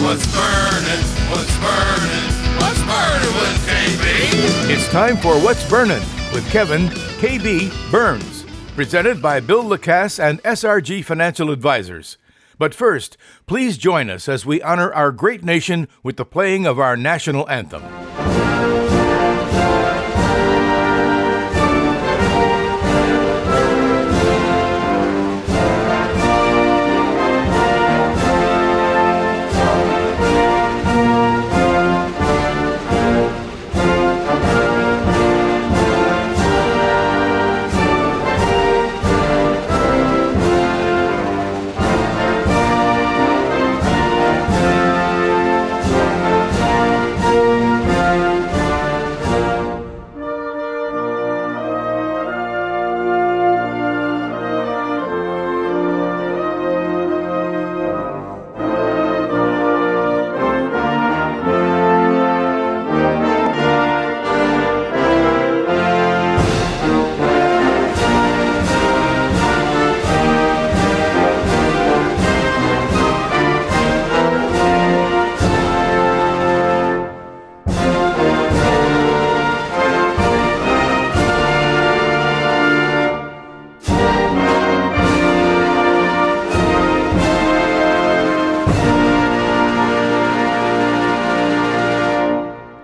What's burning? What's burning? What's burning with KB? It's time for What's Burnin' with Kevin KB Burns, presented by Bill Lacasse and SRG Financial Advisors. But first, please join us as we honor our great nation with the playing of our national anthem.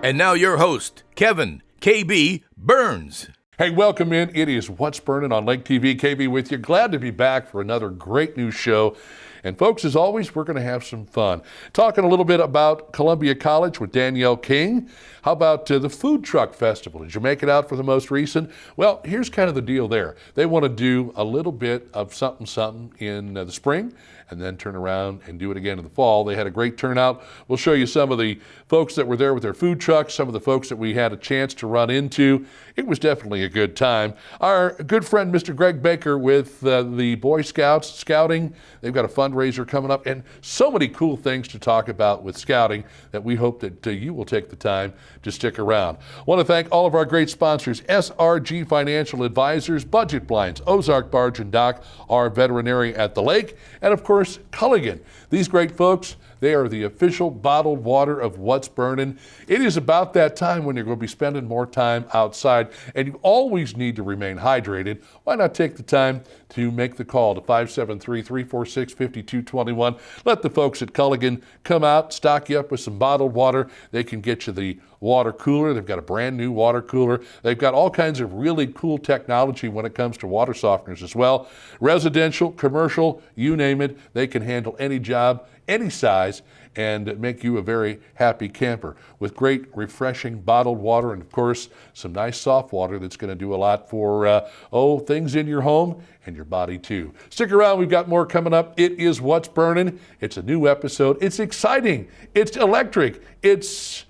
And now your host, Kevin KB Burns. Hey, welcome in. It is What's Burnin' on Lake TV. KB with you. Glad to be back for another great new show. And folks, as always, we're going to have some fun. Talking a little bit about Columbia College with Danielle King. How about the Food Truck Festival? Did you make it out for the most recent? Well, here's kind of the deal there. They want to do a little bit of something in the spring and then turn around and do it again in the fall. They had a great turnout. We'll show you some of the folks that were there with their food trucks, some of the folks that we had a chance to run into. It was definitely a good time. Our good friend, Mr. Greg Baker with the Boy Scouts Scouting, they've got a fundraiser coming up and so many cool things to talk about with scouting that we hope that you will take the time to stick around. I want to thank all of our great sponsors, SRG Financial Advisors, Budget Blinds, Ozarks Barge and Dock, our veterinary at the lake, and of course, Culligan. These great folks, they are the official bottled water of What's Burnin'. It is about that time when you're going to be spending more time outside, and you always need to remain hydrated. Why not take the time to make the call to 573-346-5221. Let the folks at Culligan come out, stock you up with some bottled water. They can get you the water cooler. They've got a brand new water cooler. They've got all kinds of really cool technology when it comes to water softeners as well. Residential, commercial, you name it. They can handle any job, any size, and make you a very happy camper with great refreshing bottled water and of course some nice soft water that's going to do a lot for things in your home and your body too. Stick around, we've got more coming up. It is What's Burnin'. It's a new episode. It's exciting. It's electric. It's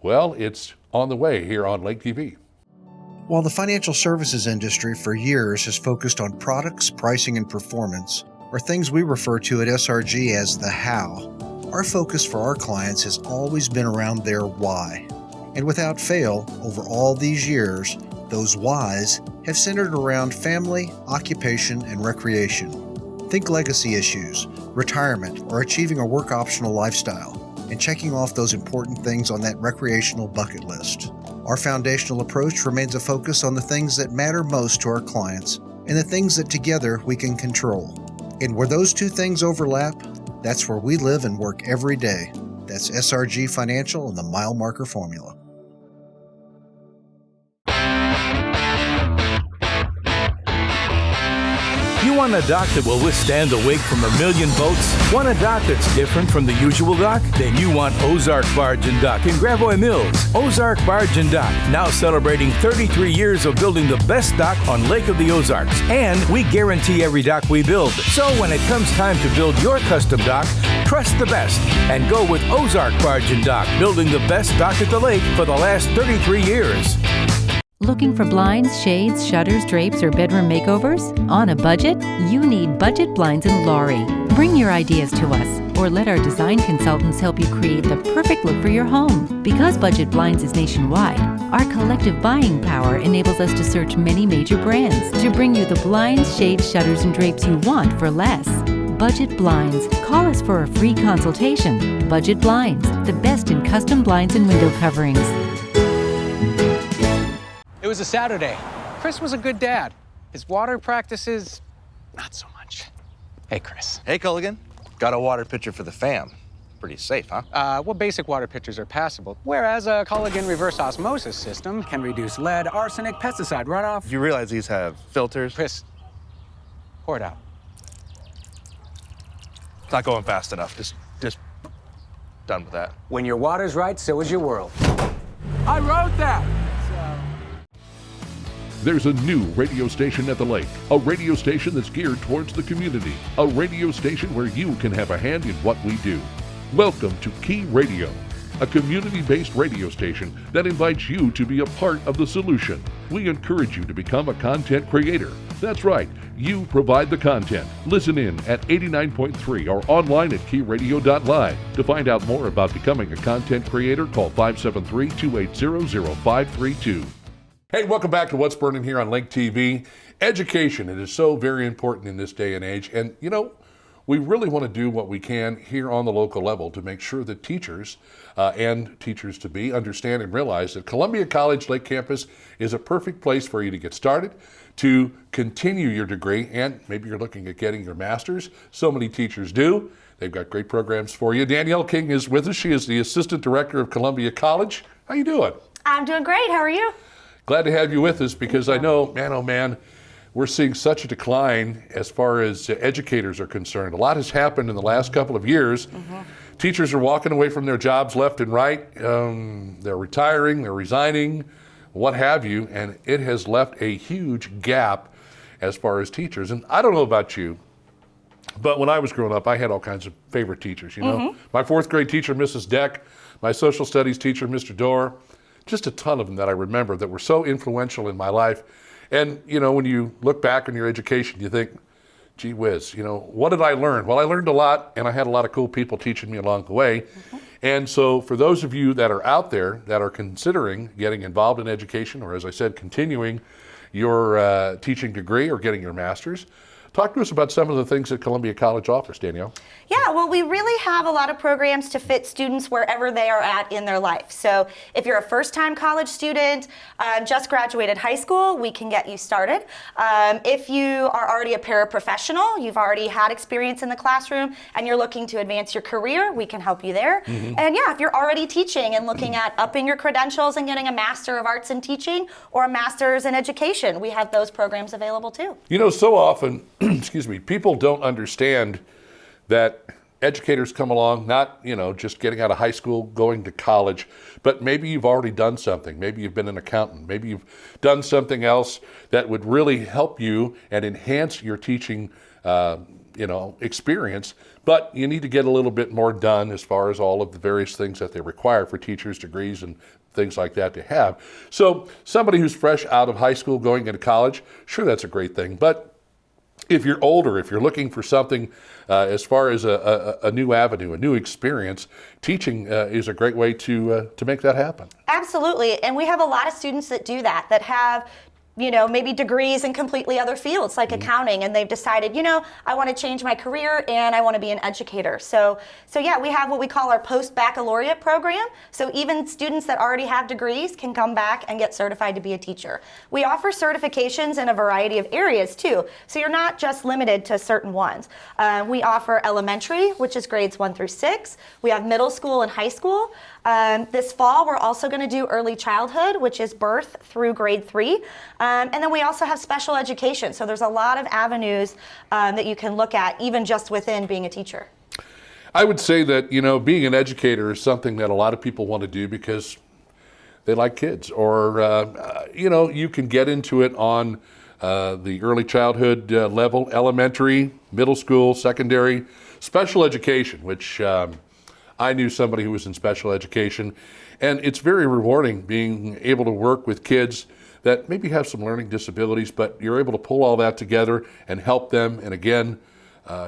on the way here on Lake TV. While the financial services industry for years has focused on products, pricing, and performance, or things we refer to at SRG as the how, our focus for our clients has always been around their why. And without fail, over all these years, those whys have centered around family, occupation, and recreation. Think legacy issues, retirement, or achieving a work-optional lifestyle, and checking off those important things on that recreational bucket list. Our foundational approach remains a focus on the things that matter most to our clients and the things that together we can control. And where those two things overlap, that's where we live and work every day. That's SRG Financial and the Mile Marker Formula. You want a dock that will withstand the wake from a million boats? Want a dock that's different from the usual dock? Then you want Ozarks Barge and Dock in Gravois Mills. Ozarks Barge and Dock, now celebrating 33 years of building the best dock on Lake of the Ozarks. And we guarantee every dock we build. So when it comes time to build your custom dock, trust the best and go with Ozarks Barge and Dock, building the best dock at the lake for the last 33 years. Looking for blinds, shades, shutters, drapes, or bedroom makeovers? On a budget? You need Budget Blinds in Laurie. Bring your ideas to us, or let our design consultants help you create the perfect look for your home. Because Budget Blinds is nationwide, our collective buying power enables us to search many major brands to bring you the blinds, shades, shutters, and drapes you want for less. Budget Blinds. Call us for a free consultation. Budget Blinds, the best in custom blinds and window coverings. It was a Saturday. Chris was a good dad. His water practices, not so much. Hey, Chris. Hey, Culligan. Got a water pitcher for the fam. Pretty safe, huh? Well, basic water pitchers are passable, whereas a Culligan reverse osmosis system can reduce lead, arsenic, pesticide runoff. You realize these have filters? Chris, pour it out. It's not going fast enough. Just done with that. When your water's right, so is your world. I wrote that! There's a new radio station at the lake, a radio station that's geared towards the community, a radio station where you can have a hand in what we do. Welcome to Key Radio, a community-based radio station that invites you to be a part of the solution. We encourage you to become a content creator. That's right, you provide the content. Listen in at 89.3 or online at keyradio.live. To find out more about becoming a content creator, call 573-280-0532. Hey, welcome back to What's Burning here on Lake TV. Education, it is so very important in this day and age. And, you know, we really want to do what we can here on the local level to make sure that teachers and teachers-to-be understand and realize that Columbia College Lake Campus is a perfect place for you to get started, to continue your degree, and maybe you're looking at getting your master's. So many teachers do. They've got great programs for you. Danielle King is with us. She is the Assistant Director of Columbia College. How you doing? I'm doing great. How are you? Glad to have you with us because I know, man, oh man, we're seeing such a decline as far as educators are concerned. A lot has happened in the last couple of years. Teachers are walking away from their jobs left and right. They're retiring, they're resigning, what have you, and it has left a huge gap as far as teachers. And I don't know about you, but when I was growing up, I had all kinds of favorite teachers, you know. My fourth grade teacher, Mrs. Deck, my social studies teacher, Mr. Dorr, just a ton of them that I remember that were so influential in my life. And, you know, when you look back on your education, you think, gee whiz, you know, what did I learn? Well, I learned a lot, and I had a lot of cool people teaching me along the way. And so for those of you that are out there that are considering getting involved in education, or as I said, continuing your teaching degree or getting your master's, talk to us about some of the things that Columbia College offers, Danielle. Yeah, well, we really have a lot of programs to fit students wherever they are at in their life. So if you're a first-time college student, just graduated high school, we can get you started. If you are already a paraprofessional, you've already had experience in the classroom, and you're looking to advance your career, we can help you there. And yeah, if you're already teaching and looking at upping your credentials and getting a Master of Arts in Teaching or a Master's in Education, we have those programs available too. You know, so often, excuse me, people don't understand that educators come along, not, you know, just getting out of high school, going to college, but maybe you've already done something. Maybe you've been an accountant. Maybe you've done something else that would really help you and enhance your teaching, you know, experience. But you need to get a little bit more done as far as all of the various things that they require for teachers' degrees and things like that to have. So somebody who's fresh out of high school going into college, sure, that's a great thing. But if you're older, if you're looking for something as far as a new avenue, a new experience, teaching is a great way to make that happen. Absolutely, and we have a lot of students that do that, that have, you know, maybe degrees in completely other fields like accounting, and they've decided, you know, I want to change my career and I want to be an educator. So yeah, we have what we call our post-baccalaureate program. So even students that already have degrees can come back and get certified to be a teacher. We offer certifications in a variety of areas too. So you're not just limited to certain ones. We offer elementary, which is grades 1 through 6. We have middle school and high school. This fall, we're also going to do early childhood, which is birth through grade 3. And then we also have special education. So there's a lot of avenues that you can look at, even just within being a teacher. I would say that, you know, being an educator is something that a lot of people want to do because they like kids, or, you know, you can get into it on the early childhood level, elementary, middle school, secondary, special education, which I knew somebody who was in special education, and it's very rewarding being able to work with kids that maybe have some learning disabilities, but you're able to pull all that together and help them, and again,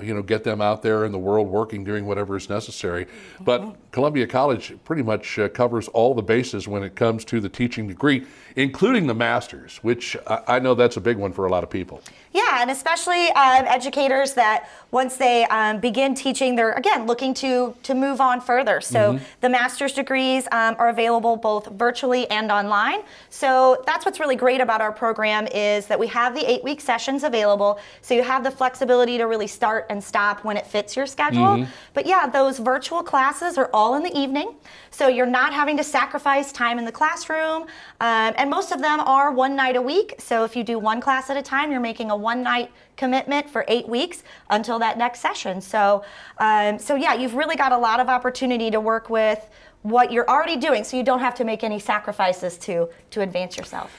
you know, get them out there in the world working, doing whatever is necessary. But Columbia College pretty much covers all the bases when it comes to the teaching degree, including the master's, which I know that's a big one for a lot of people. Yeah, and especially educators that once they begin teaching, they're again looking to move on further. So the master's degrees are available both virtually and online. So that's what's really great about our program is that we have the 8-week sessions available. So you have the flexibility to really start and stop when it fits your schedule. But yeah, those virtual classes are all in the evening. So you're not having to sacrifice time in the classroom. And most of them are one night a week. So if you do one class at a time, you're making a one-night commitment for 8 weeks until that next session. So yeah, you've really got a lot of opportunity to work with what you're already doing, so you don't have to make any sacrifices to advance yourself.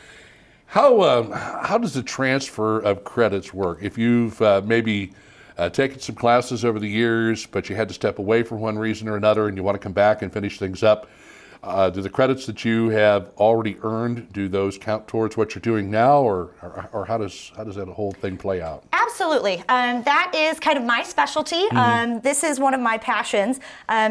How does the transfer of credits work? If you've maybe taken some classes over the years, but you had to step away for one reason or another, and you want to come back and finish things up, do the credits that you have already earned, do those count towards what you're doing now, or how does that whole thing play out? Absolutely. That is kind of my specialty. This is one of my passions.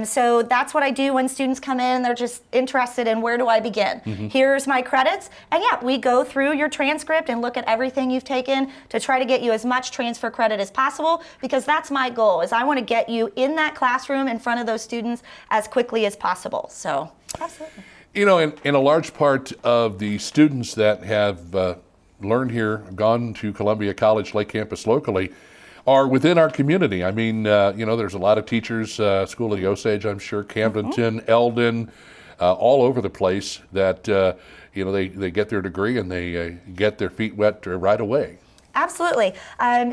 So that's what I do when students come in and they're just interested in where do I begin. Here's my credits. And yeah, we go through your transcript and look at everything you've taken to try to get you as much transfer credit as possible, because that's my goal, is I want to get you in that classroom in front of those students as quickly as possible. So absolutely. You know, in a large part of the students that have learned here, gone to Columbia College Lake Campus locally, are within our community. I mean, there's a lot of teachers, School of the Osage, I'm sure, Camdenton, Eldon, all over the place that, they get their degree and they get their feet wet right away. Absolutely.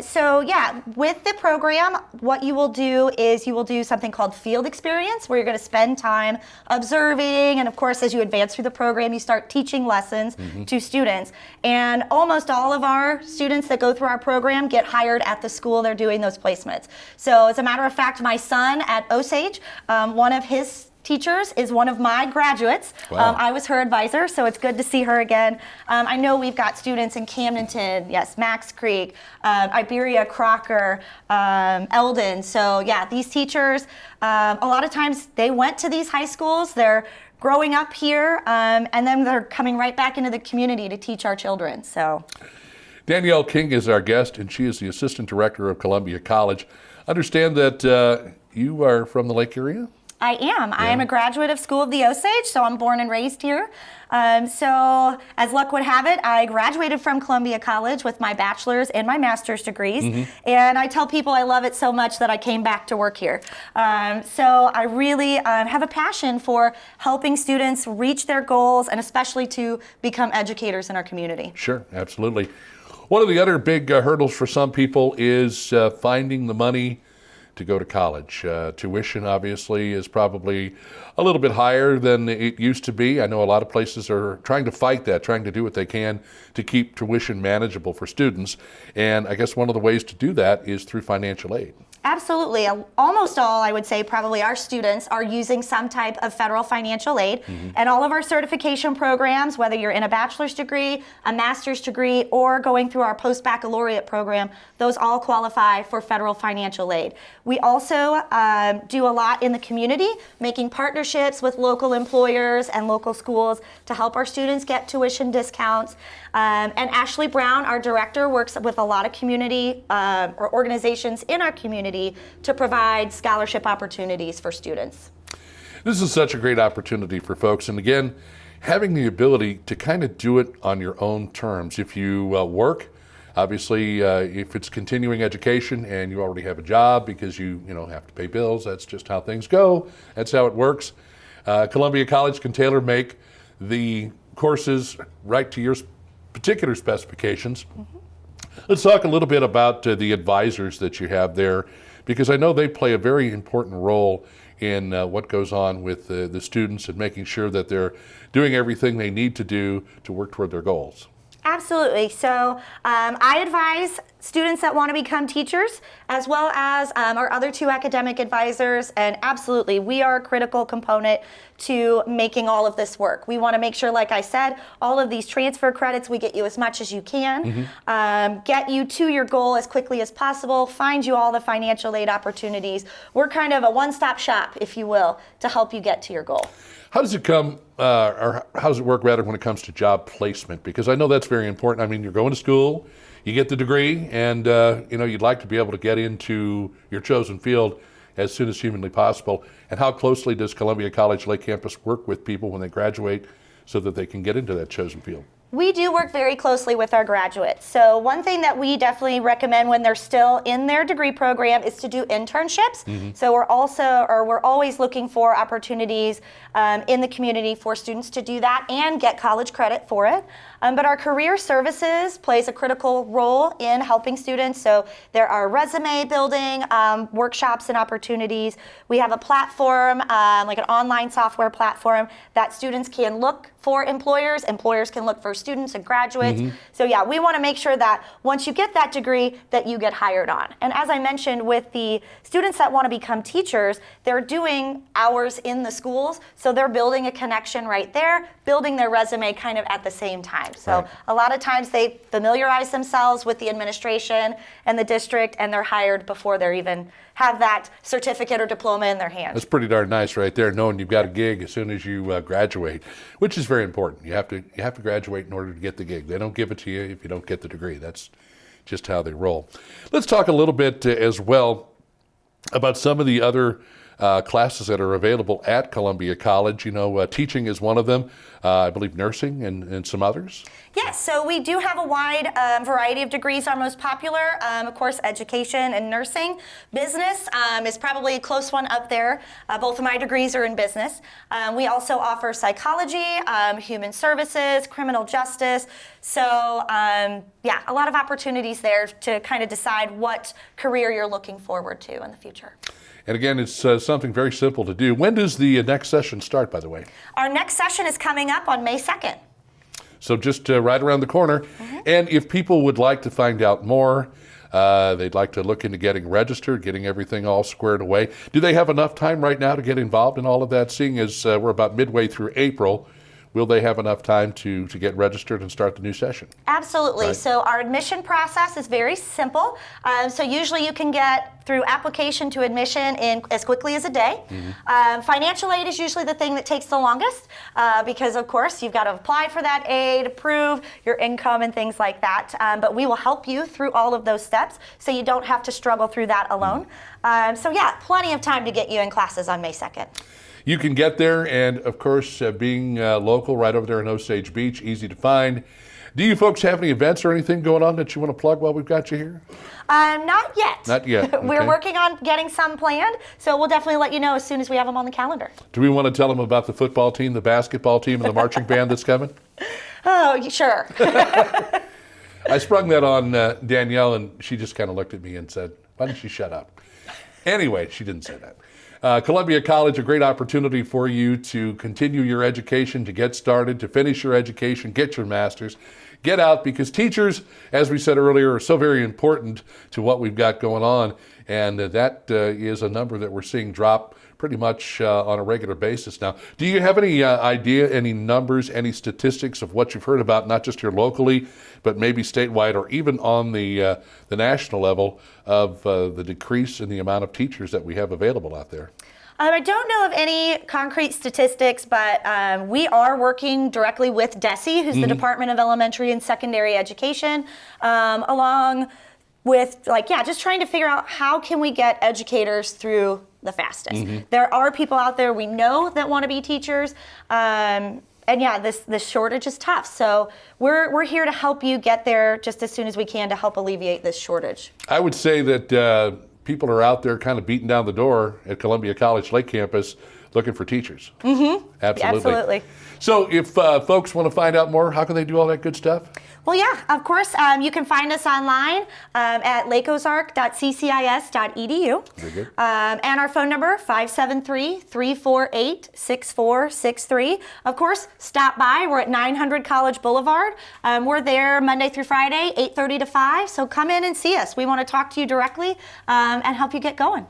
So yeah, with the program, what you will do is you will do something called field experience, where you're going to spend time observing, and of course, as you advance through the program, you start teaching lessons to students. And almost all of our students that go through our program get hired at the school they're doing those placements. So as a matter of fact, my son at Osage, one of his teachers is one of my graduates. Wow. I was her advisor, so it's good to see her again. I know we've got students in Camdenton, yes, Max Creek, Iberia, Crocker, Eldon. So yeah, these teachers, a lot of times they went to these high schools, they're growing up here, and then they're coming right back into the community to teach our children. So Danielle King is our guest, and she is the Assistant Director of Columbia College. Understand that you are from the Lake area? I am. Yeah. I am a graduate of School of the Osage, so I'm born and raised here. So as luck would have it, I graduated from Columbia College with my bachelor's and my master's degrees. And I tell people I love it so much that I came back to work here. So I really have a passion for helping students reach their goals, and especially to become educators in our community. Sure, absolutely. One of the other big hurdles for some people is finding the money to go to college. Tuition obviously is probably a little bit higher than it used to be. I know a lot of places are trying to fight that, trying to do what they can to keep tuition manageable for students. And I guess one of the ways to do that is through financial aid. Absolutely. Almost all, I would say, probably our students are using some type of federal financial aid. And all of our certification programs, whether you're in a bachelor's degree, a master's degree, or going through our post-baccalaureate program, those all qualify for federal financial aid. We also do a lot in the community, making partnerships with local employers and local schools to help our students get tuition discounts. And Ashley Brown, our director, works with a lot of community or organizations in our community to provide scholarship opportunities for students. This is such a great opportunity for folks. And again, having the ability to kind of do it on your own terms. If you work, obviously, if it's continuing education and you already have a job because you have to pay bills, that's just how things go. That's how it works. Columbia College can tailor-make the courses right to your particular specifications. Let's talk a little bit about the advisors that you have there, because I know they play a very important role in what goes on with the students and making sure that they're doing everything they need to do to work toward their goals. Absolutely. So I advise students that want to become teachers, as well as our other two academic advisors, and absolutely, we are a critical component to making all of this work. We want to make sure, like I said, all of these transfer credits, we get you as much as you can, get you to your goal as quickly as possible, find you all the financial aid opportunities. We're kind of a one-stop shop, if you will, to help you get to your goal. How does it come, or how does it work rather when it comes to job placement? Because I know that's very important. I mean, you're going to school, you get the degree, and you'd like to be able to get into your chosen field as soon as humanly possible. And how closely does Columbia College Lake Campus work with people when they graduate so that they can get into that chosen field? We do work very closely with our graduates. So one thing that we definitely recommend when they're still in their degree program is to do internships. So we're always looking for opportunities in the community for students to do that and get college credit for it. But our career services plays a critical role in helping students. So there are resume building workshops and opportunities. We have a platform, like an online software platform that students can look for employers. Employers can look for students and graduates. So yeah, we want to make sure that once you get that degree that you get hired on. And as I mentioned, with the students that want to become teachers, they're doing hours in the schools. So they're building a connection right there, building their resume kind of at the same time. So a lot of times they familiarize themselves with the administration and the district, and they're hired before they're even have that certificate or diploma in their hand. That's pretty darn nice right there, knowing you've got a gig as soon as you graduate, which is very important. You have to graduate in order to get the gig. They don't give it to you if you don't get the degree. That's just how they roll. Let's talk a little bit as well about some of the other classes that are available at Columbia College. Teaching is one of them. I believe nursing and some others. Yes, so we do have a wide variety of degrees. Our most popular, of course, education and nursing. Business is probably a close one up there. Both of my degrees are in business. We also offer psychology, human services, criminal justice. So yeah, a lot of opportunities there to kind of decide what career you're looking forward to in the future. And again, it's something very simple to do. When does the next session start, by the way? Our next session is coming up on May 2nd. So just right around the corner. And if people would like to find out more, they'd like to look into getting registered, getting everything all squared away. Do they have enough time right now to get involved in all of that? Seeing as we're about midway through April, will they have enough time to get registered and start the new session? Absolutely. Right. So our admission process is very simple. So usually you can get through application to admission in as quickly as a day. Financial aid is usually the thing that takes the longest because, of course, you've got to apply for that aid, prove your income and things like that. But we will help you through all of those steps so you don't have to struggle through that alone. So yeah, plenty of time to get you in classes on May 2nd. You can get there, and of course, being local right over there in Osage Beach, easy to find. Do you folks have any events or anything going on that you want to plug while we've got you here? Not yet. Not yet. We're Okay. working on getting some planned, so we'll definitely let you know as soon as we have them on the calendar. Do we want to tell them about the football team, the basketball team, and the marching band that's coming? Oh, sure. I sprung that on Danielle, and she just kind of looked at me and said, why don't you shut up? Anyway, she didn't say that. Columbia College, a great opportunity for you to continue your education, to get started, to finish your education, get your master's, get out, because teachers, as we said earlier, are so very important to what we've got going on, and that is a number that we're seeing drop pretty much on a regular basis now. Do you have any idea, any numbers, any statistics of what you've heard about, not just here locally, but maybe statewide or even on the national level, of the decrease in the amount of teachers that we have available out there? I don't know of any concrete statistics, but we are working directly with DESE, who's the Department of Elementary and Secondary Education, along with just trying to figure out how can we get educators through the fastest. There are people out there we know that want to be teachers, and yeah, this shortage is tough. So we're here to help you get there just as soon as we can to help alleviate this shortage. I would say that people are out there kind of beating down the door at Columbia College Lake Campus looking for teachers. Absolutely. So if folks want to find out more, how can they do all that good stuff? Well, yeah, of course. You can find us online at lakeozark.ccis.edu. Very good. And our phone number, 573-348-6463. Of course, stop by. We're at 900 College Boulevard. We're there Monday through Friday, 8:30 to 5. So come in and see us. We want to talk to you directly and help you get going.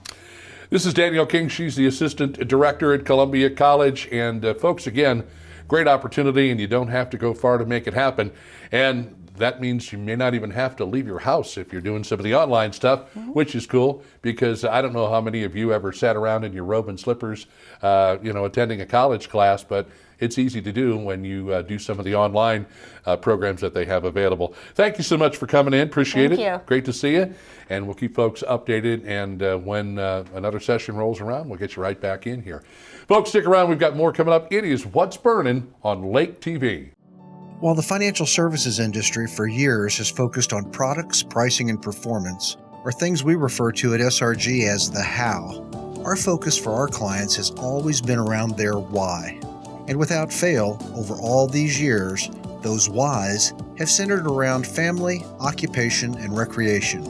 This is Danielle King. She's the Assistant Director at Columbia College. And folks, again, great opportunity, and you don't have to go far to make it happen. And that means you may not even have to leave your house if you're doing some of the online stuff, which is cool, because I don't know how many of you ever sat around in your robe and slippers, attending a college class, but it's easy to do when you do some of the online programs that they have available. Thank you so much for coming in. Appreciate it. Thank you. Great to see you. And we'll keep folks updated. And when another session rolls around, we'll get you right back in here. Folks, stick around. We've got more coming up. It is What's Burnin' on Lake TV. While the financial services industry for years has focused on products, pricing, and performance, or things we refer to at SRG as the how, our focus for our clients has always been around their why. And without fail, over all these years, those whys have centered around family, occupation, and recreation.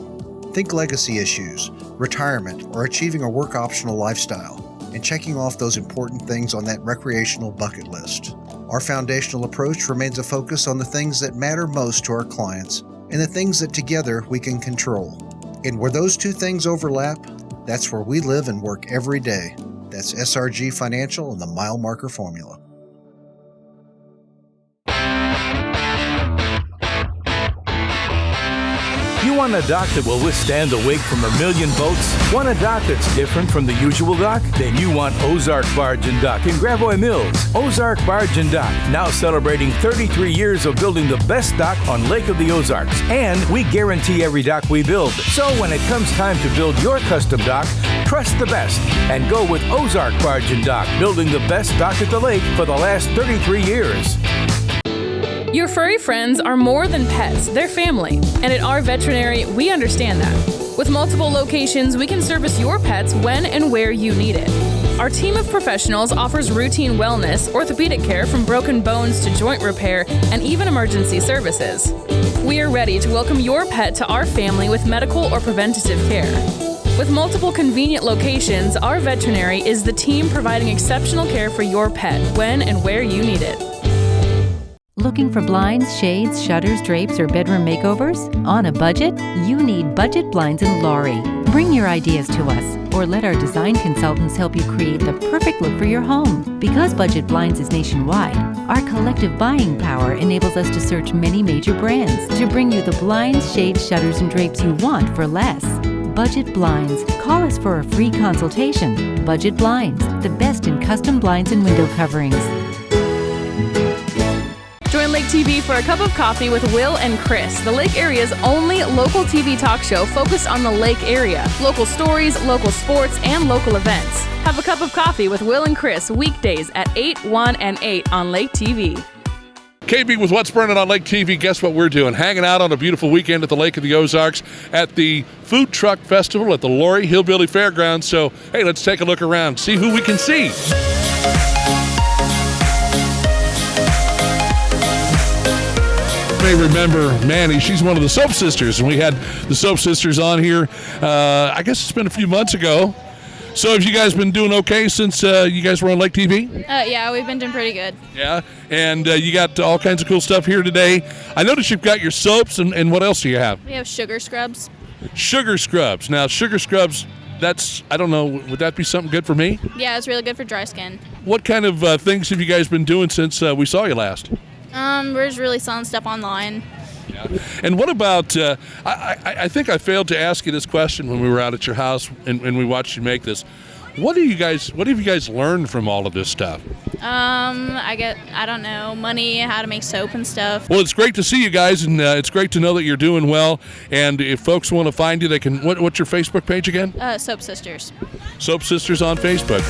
Think legacy issues, retirement, or achieving a work optional lifestyle, and checking off those important things on that recreational bucket list. Our foundational approach remains a focus on the things that matter most to our clients and the things that together we can control. And where those two things overlap, that's where we live and work every day. That's SRG Financial and the Mile Marker Formula. You want a dock that will withstand the wake from a million boats? Want a dock that's different from the usual dock? Then you want Ozark Barge and Dock in Gravois Mills. Ozark Barge and Dock, now celebrating 33 years of building the best dock on Lake of the Ozarks. And we guarantee every dock we build. So when it comes time to build your custom dock, trust the best and go with Ozark Barge and Dock, building the best dock at the lake for the last 33 years. Your furry friends are more than pets, they're family. And at our veterinary, we understand that. With multiple locations, we can service your pets when and where you need it. Our team of professionals offers routine wellness, orthopedic care from broken bones to joint repair, and even emergency services. We are ready to welcome your pet to our family with medical or preventative care. With multiple convenient locations, our veterinary is the team providing exceptional care for your pet when and where you need it. Looking for blinds, shades, shutters, drapes, or bedroom makeovers? On a budget? You need Budget Blinds in Laurie. Bring your ideas to us, or let our design consultants help you create the perfect look for your home. Because Budget Blinds is nationwide, our collective buying power enables us to search many major brands to bring you the blinds, shades, shutters, and drapes you want for less. Budget Blinds. Call us for a free consultation. Budget Blinds, the best in custom blinds and window coverings. Join Lake TV for a cup of coffee with Will and Chris, the Lake area's only local TV talk show focused on the Lake area. Local stories, local sports, and local events. Have a cup of coffee with Will and Chris weekdays at 8, 1, and 8 on Lake TV. KB with What's Burnin' on Lake TV. Guess what we're doing? Hanging out on a beautiful weekend at the Lake of the Ozarks at the Food Truck Festival at the Laurie Hillbilly Fairgrounds. So, hey, let's take a look around, see who we can see. May remember Manny. She's one of the Soap Sisters, and we had the Soap Sisters on here. I guess it's been a few months ago. So have you guys been doing okay since you guys were on Lake TV? Yeah, we've been doing pretty good. Yeah, and you got all kinds of cool stuff here today. I noticed you've got your soaps, and what else do you have? We have sugar scrubs. Sugar scrubs. Now, sugar scrubs, that's, I don't know, would that be something good for me? Yeah, it's really good for dry skin. What kind of things have you guys been doing since we saw you last? We're just really selling stuff online. Yeah. And what about, I think I failed to ask you this question when we were out at your house and we watched you make this. What have you guys learned from all of this stuff? I don't know, money, how to make soap and stuff. Well, it's great to see you guys, and it's great to know that you're doing well. And if folks want to find you, they can, what's your Facebook page again? Soap Sisters. Soap Sisters on Facebook.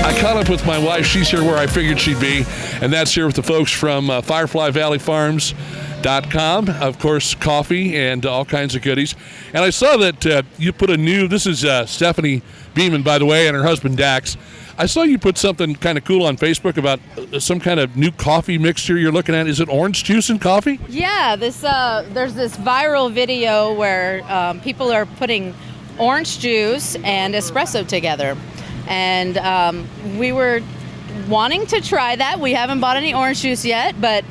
I caught up with my wife. She's here where I figured she'd be, and that's here with the folks from FireflyValleyFarms.com. Of course, coffee and all kinds of goodies. And I saw that you put a new, this is Stephanie Beeman, by the way, and her husband, Dax. I saw you put something kind of cool on Facebook about some kind of new coffee mixture you're looking at. Is it orange juice and coffee? Yeah, there's this viral video where people are putting orange juice and espresso together. And we were wanting to try that. We haven't bought any orange juice yet, but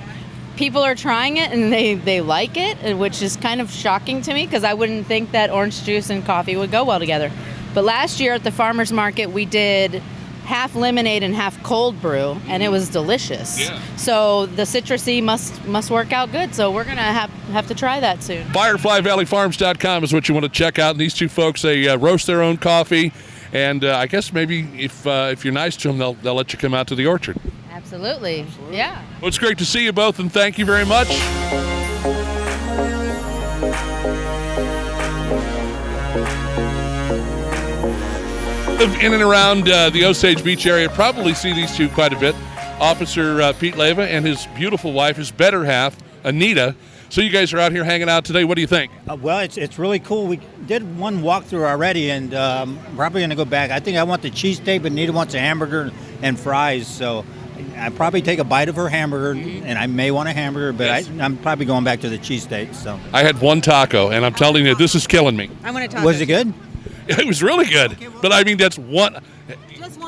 people are trying it and they like it, which is kind of shocking to me because I wouldn't think that orange juice and coffee would go well together. But last year at the farmers market, we did half lemonade and half cold brew, and it was delicious. Yeah. So the citrusy must work out good. So we're gonna have to try that soon. FireflyValleyFarms.com is what you want to check out. And these two folks, they roast their own coffee, and I guess maybe if you're nice to them, they'll let you come out to the orchard. Absolutely. Yeah. Well, it's great to see you both, and thank you very much. In and around the Osage Beach area, probably see these two quite a bit. Officer Pete Leva and his beautiful wife, his better half, Anita. So you guys are out here hanging out today. What do you think? Well, it's really cool. We did one walkthrough already, and probably going to go back. I think I want the cheesesteak, but Anita wants a hamburger and fries. So I probably take a bite of her hamburger, and I may want a hamburger, but Yes. I'm probably going back to the cheesesteak. So I had one taco, and I'm telling you, this is killing me. I want to talk. was it good? It was really good, but I mean, that's one.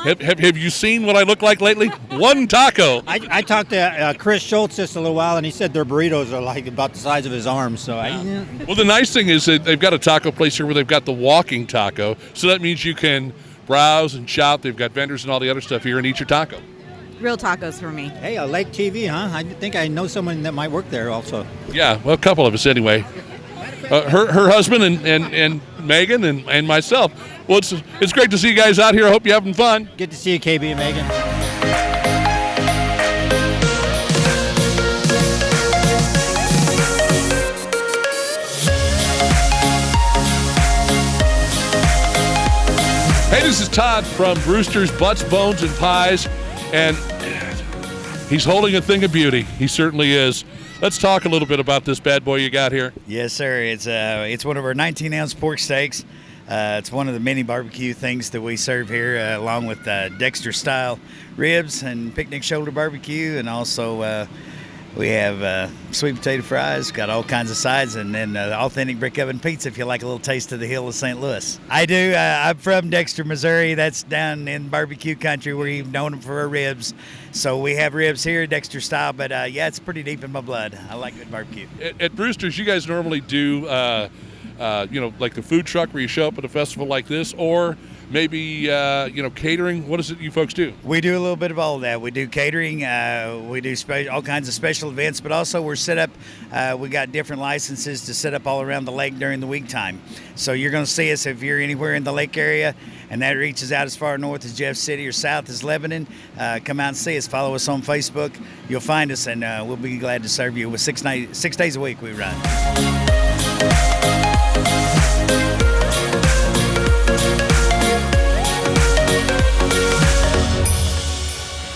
Have you seen what I look like lately? One taco. I talked to Chris Schultz just a little while, and he said their burritos are like about the size of his arm. So Well, the nice thing is that they've got a taco place here where they've got the walking taco, so that means you can browse and shop. They've got vendors and all the other stuff here and eat your taco. Real tacos for me. Hey, Lake TV, huh? I think I know someone that might work there also. Yeah, well, a couple of us anyway. Her husband and Megan and myself. Well, it's great to see you guys out here. I hope you're having fun. Good to see you, KB and Megan. Hey, this is Todd from Brewster's Butts, Bones, and Pies, and he's holding a thing of beauty. He certainly is. Let's talk a little bit about this bad boy you got here. Yes, sir. It's one of our 19-ounce pork steaks. It's one of the many barbecue things that we serve here, along with Dexter-style ribs and picnic shoulder barbecue, and also we have sweet potato fries, got all kinds of sides, and then authentic brick oven pizza if you like a little taste of the hill of St. Louis. I do. I'm from Dexter, Missouri. That's down in barbecue country where you've known them for our ribs. So we have ribs here, Dexter style, but yeah, it's pretty deep in my blood. I like good barbecue. At Brewster's, you guys normally do, like the food truck where you show up at a festival like this, or maybe, catering. What is it you folks do? We do a little bit of all of that. We do catering. We do all kinds of special events, but also we're set up. We got different licenses to set up all around the lake during the week time. So you're going to see us if you're anywhere in the lake area, and that reaches out as far north as Jeff City or south as Lebanon. Come out and see us. Follow us on Facebook. You'll find us, and we'll be glad to serve you. With 6 days a week we run.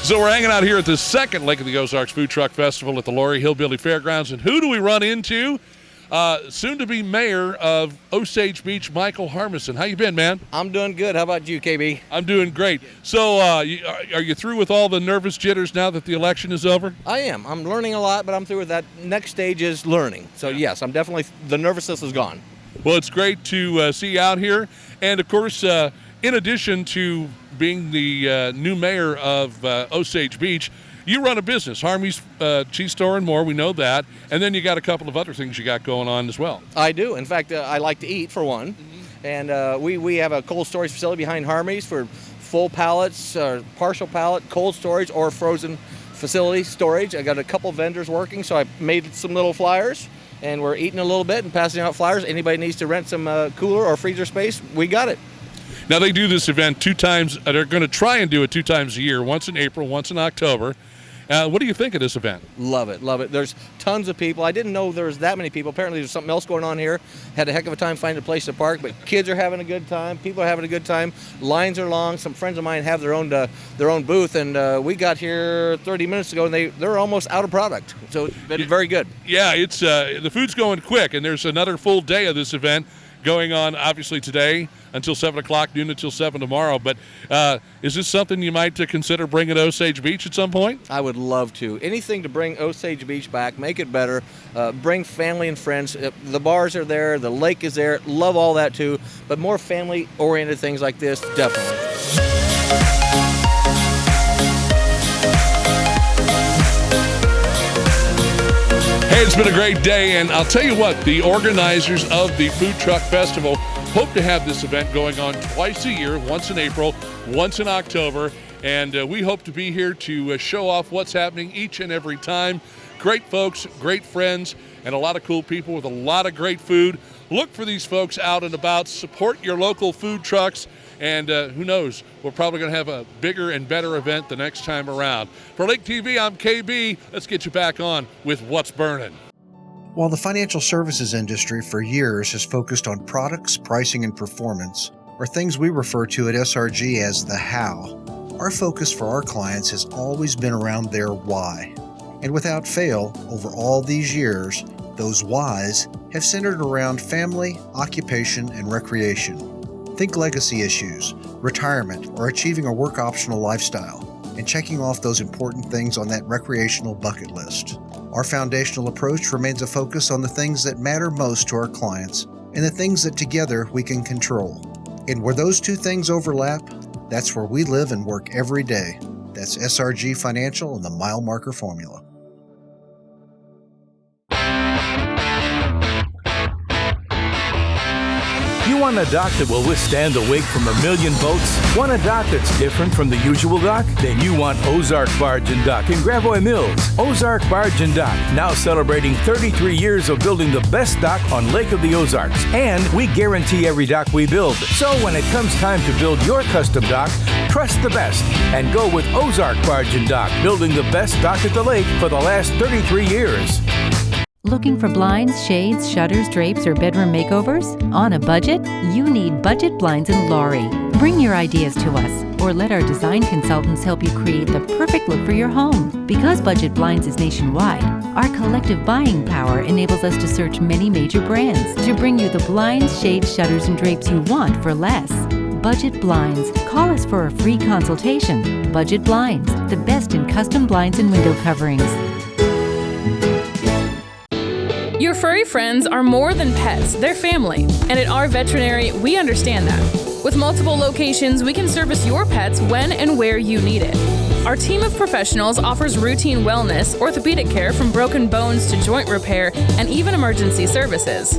So we're hanging out here at the second Lake of the Ozarks Food Truck Festival at the Laurie Hillbilly Fairgrounds. And who do we run into? Soon-to-be mayor of Osage Beach, Michael Harmison. How you been, man? I'm doing good. How about you, KB? I'm doing great. So are you through with all the nervous jitters now that the election is over? I am. I'm learning a lot, but I'm through with that. Next stage is learning. So, yes, I'm definitely – the nervousness is gone. Well, it's great to see you out here. And, of course, in addition to being the new mayor of Osage Beach, you run a business, Harmy's Cheese Store and more. We know that. And then you got a couple of other things you got going on as well. I do. In fact, I like to eat, for one. Mm-hmm. And we have a cold storage facility behind Harmy's for full pallets, partial pallet, cold storage, or frozen facility storage. I got a couple vendors working, so I made some little flyers. And we're eating a little bit and passing out flyers. Anybody needs to rent some cooler or freezer space, we got it. Now, they do this event 2 times. They're going to try and do it 2 times a year, once in April, once in October. What do you think of this event? Love it, love it. There's tons of people. I didn't know there was that many people. Apparently there's something else going on here. Had a heck of a time finding a place to park, but kids are having a good time. People are having a good time. Lines are long. Some friends of mine have their own booth, and we got here 30 minutes ago, and they're almost out of product. So it's been very good. Yeah, it's the food's going quick, and there's another full day of this event going on, obviously, today until 7 o'clock, noon until 7 tomorrow. But is this something you might consider bringing to Osage Beach at some point? I would love to. Anything to bring Osage Beach back, make it better, bring family and friends. The bars are there, the lake is there, love all that too, but more family-oriented things like this, definitely. Hey, it's been a great day, and I'll tell you what, the organizers of the Food Truck Festival hope to have this event going on twice a year, once in April, once in October, And we hope to be here to show off what's happening each and every time. Great folks, great friends, and a lot of cool people with a lot of great food. Look for these folks out and about. Support your local food trucks. And who knows, we're probably going to have a bigger and better event the next time around. For Lake TV, I'm KB. Let's get you back on with What's Burnin'. While the financial services industry for years has focused on products, pricing, and performance, or things we refer to at SRG as the how, our focus for our clients has always been around their why. And without fail, over all these years, those whys have centered around family, occupation, and recreation. Think legacy issues, retirement, or achieving a work optional lifestyle, and checking off those important things on that recreational bucket list. Our foundational approach remains a focus on the things that matter most to our clients and the things that together we can control. And where those two things overlap, that's where we live and work every day. That's SRG Financial and the Mile Marker Formula. You want a dock that will withstand the wake from a million boats? Want a dock that's different from the usual dock? Then you want Ozark Barge and Dock in Gravois Mills. Ozark Barge and Dock, now celebrating 33 years of building the best dock on Lake of the Ozarks. And we guarantee every dock we build. So when it comes time to build your custom dock, trust the best and go with Ozark Barge and Dock, building the best dock at the lake for the last 33 years. Looking for blinds, shades, shutters, drapes, or bedroom makeovers? On a budget? You need Budget Blinds in Laurie. Bring your ideas to us, or let our design consultants help you create the perfect look for your home. Because Budget Blinds is nationwide, our collective buying power enables us to search many major brands to bring you the blinds, shades, shutters, and drapes you want for less. Budget Blinds. Call us for a free consultation. Budget Blinds, the best in custom blinds and window coverings. Your furry friends are more than pets, they're family. And at our veterinary, we understand that. With multiple locations, we can service your pets when and where you need it. Our team of professionals offers routine wellness, orthopedic care from broken bones to joint repair, and even emergency services.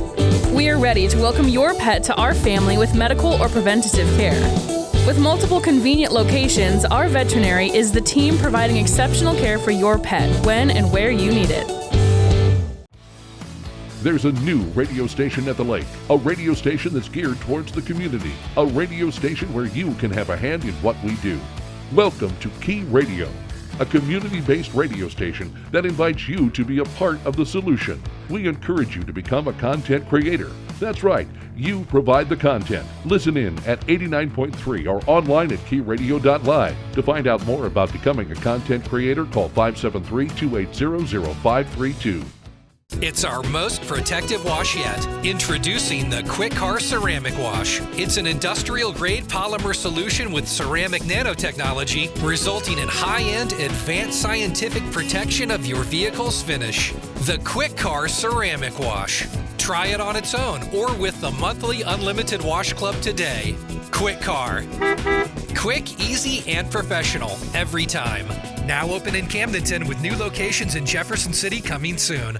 We are ready to welcome your pet to our family with medical or preventative care. With multiple convenient locations, our veterinary is the team providing exceptional care for your pet when and where you need it. There's a new radio station at the lake, a radio station that's geared towards the community, a radio station where you can have a hand in what we do. Welcome to Key Radio, a community-based radio station that invites you to be a part of the solution. We encourage you to become a content creator. That's right, you provide the content. Listen in at 89.3 or online at keyradio.live. To find out more about becoming a content creator, call 573-280-0532. It's our most protective wash yet. Introducing the Quick Car Ceramic Wash. It's an industrial-grade polymer solution with ceramic nanotechnology, resulting in high-end, advanced scientific protection of your vehicle's finish. The Quick Car Ceramic Wash. Try it on its own or with the monthly Unlimited Wash Club today. Quick Car. Quick, easy, and professional every time. Now open in Camdenton with new locations in Jefferson City coming soon.